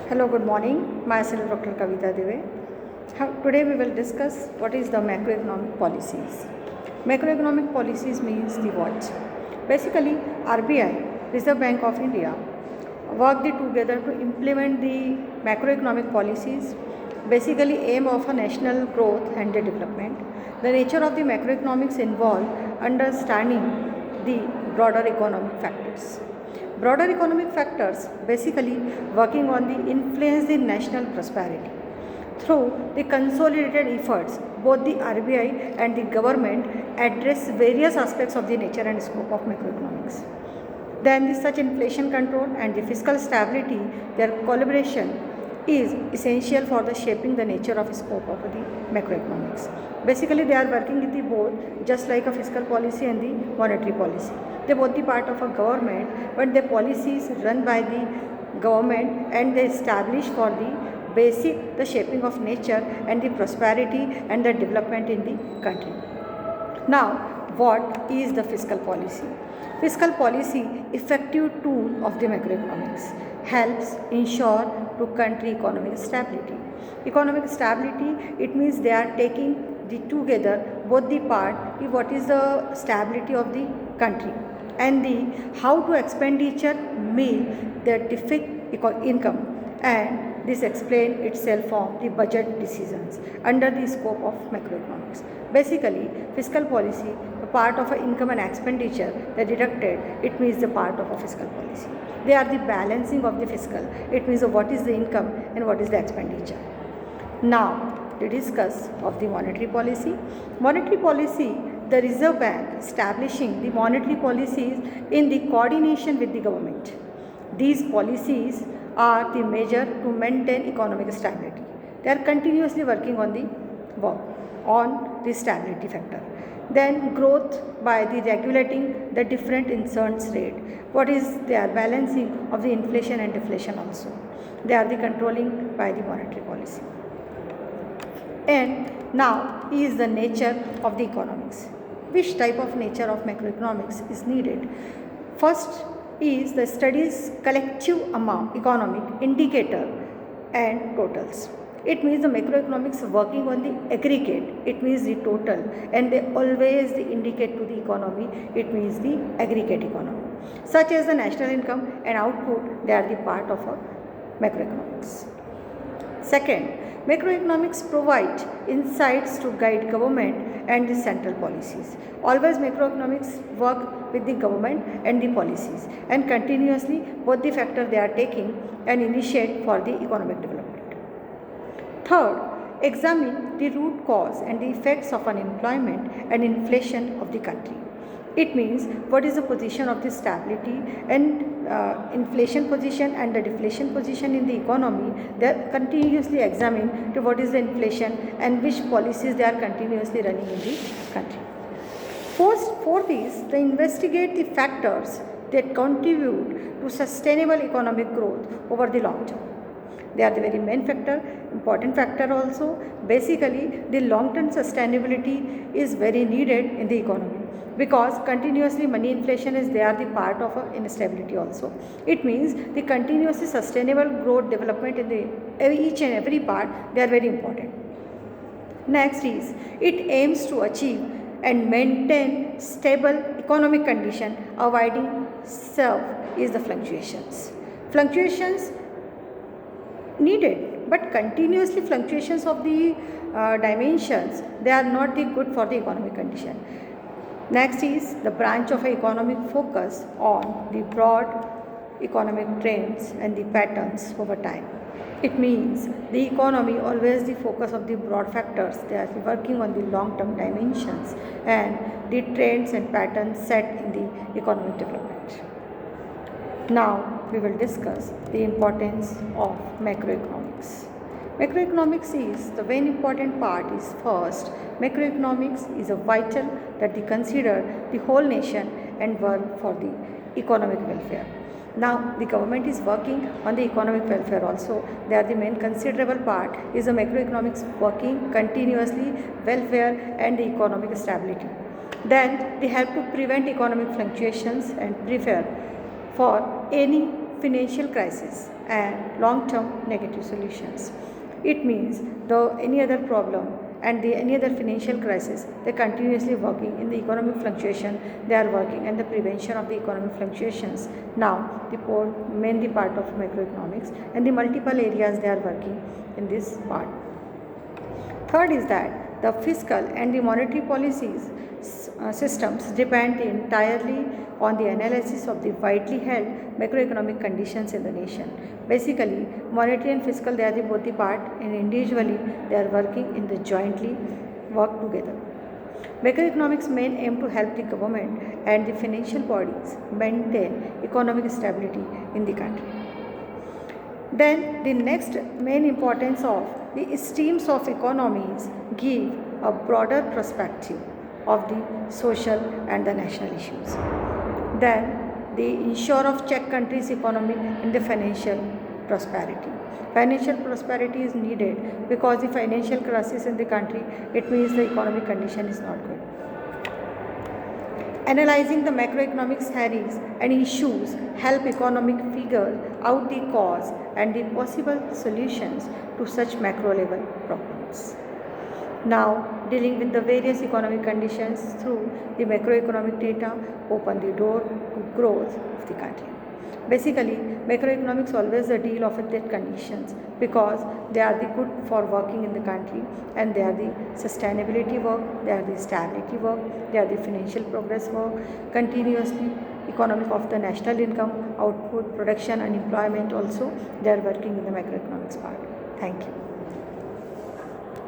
Hello, good morning. Myself Dr. Kavita Dive. Today we will discuss what is the macroeconomic policies. Macroeconomic policies means the what? Basically, RBI, Reserve Bank of India, work together to implement the macroeconomic policies, basically aim of a national growth and the development. The nature of the macroeconomics involve understanding the broader economic factors. Broader economic factors basically working on the influence the national prosperity. Through the consolidated efforts, both the RBI and the government address various aspects of the nature and scope of macroeconomics. Then the such inflation control and the fiscal stability, their collaboration is essential for the shaping the nature of scope of the macroeconomics. Basically, they are working with the both, just like a fiscal policy and the monetary policy. They both the part of a government, but the policies run by the government and they establish for the basic the shaping of nature and the prosperity and the development in the country. Now, what is the fiscal policy? Fiscal policy, effective tool of the macroeconomics, helps ensure to country economic stability. Economic stability, it means they are taking the together both the part what is the stability of the country and the how to expenditure mean their income, and this explain itself from the budget decisions under the scope of macroeconomics. Basically, fiscal policy, the part of income and expenditure they deducted, it means the part of a fiscal policy. They are the balancing of the fiscal, it means what is the income and what is the expenditure. Now, to discuss of the monetary policy. Monetary policy, the Reserve Bank establishing the monetary policies in the coordination with the government. These policies are the measure to maintain economic stability. They are continuously working on the work on the stability factor. Then growth by the regulating the different insurance rate. What is they are balancing of the inflation and deflation also. They are the controlling by the monetary policy. And now is the nature of the economics. Which type of nature of macroeconomics is needed? First is the studies collective amount economic indicator and totals. It means the macroeconomics working on the aggregate, it means the total, and they always indicate to the economy, it means the aggregate economy. Such as the national income and output, they are the part of a macroeconomics. Second, macroeconomics provide insights to guide government and the central policies. Always macroeconomics work with the government and the policies, and continuously both the factor they are taking and initiate for the economic development. Third, examine the root cause and the effects of unemployment and inflation of the country. It means what is the position of the stability and inflation position and the deflation position in the economy. They are continuously examine to what is the inflation and which policies they are continuously running in the country. Fourth is they investigate the factors that contribute to sustainable economic growth over the long term. They are the very main factor, important factor also. Basically, the long-term sustainability is very needed in the economy because continuously money inflation is they are the part of instability also. It means the continuously sustainable growth development in the each and every part, they are very important. Next is it aims to achieve and maintain stable economic condition, avoiding is the fluctuations. Fluctuations needed, but continuously fluctuations of the dimensions, they are not the good for the economic condition. Next is the branch of economic focus on the broad economic trends and the patterns over time. It means the economy always the focus of the broad factors, they are working on the long term dimensions and the trends and patterns set in the economic development. Now we will discuss the importance of macroeconomics. Macroeconomics is the very important part is first, macroeconomics is a vital that they consider the whole nation and work for the economic welfare. Now the government is working on the economic welfare also. They are the main considerable part is the macroeconomics working continuously welfare and the economic stability. Then they have to prevent economic fluctuations and prepare for any financial crisis and long-term negative solutions. It means the any other problem and any other financial crisis, they continuously working in the economic fluctuation, they are working and the prevention of the economic fluctuations. Now the mainly part of macroeconomics and the multiple areas they are working in this part. Third is that the fiscal and the monetary policies systems depend entirely on the analysis of the widely held macroeconomic conditions in the nation. Basically, monetary and fiscal, they are the both the part, and individually they are working in the jointly work together. Macroeconomics main aim to help the government and the financial bodies maintain economic stability in the country. Then the next main importance of the streams of economies give a broader perspective of the social and the national issues. Then they ensure of check country's economy and the financial prosperity. Financial prosperity is needed because the financial crisis in the country, it means the economic condition is not good. Analyzing the macroeconomic theories and issues help economic figure out the cause and the possible solutions to such macro level problems. Now, dealing with the various economic conditions through the macroeconomic data open the door to growth of the country. Basically, macroeconomics always deal of that conditions because they are the good for working in the country and they are the sustainability work, they are the stability work, they are the financial progress work, continuously economic of the national income, output, production and employment also, they are working in the macroeconomics part. Thank you.